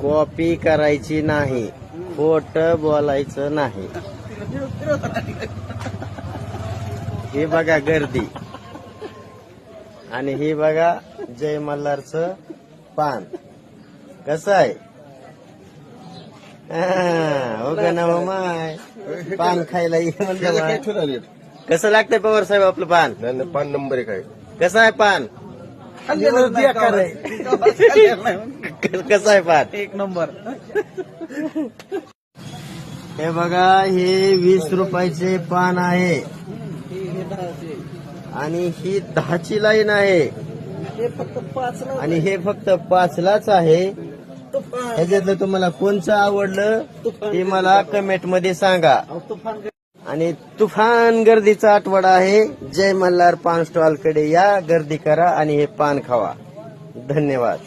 Copy करायची नाही, खोटं बोलायचं नाही. हे बघा गर्दी आणि हे बघा जय मल्हारचं पान कसं आहे. हो का ना माय, पान खायला ये म्हणलं बा. कसं लागतंय पवार साहेब आपलं पान? पान नंबर एक आहे. कसं आहे पान? कसं आहे पान? एक नंबर. हे बघा हे 20 रुपयाचे पान आहे आणि ही 10ची लाईन आहे हे फक्त 5 आणि हे फक्त 5लाच आहे. ह्याच्यातलं तुम्हाला कोणचं आवडलं ते मला कमेंट मध्ये सांगा. तुफान आणि तुफान गर्दीचा आठवडा आहे. जय मल्हार पान स्टॉल कडे या, गर्दी करा आणि हे पान खावा. धन्यवाद.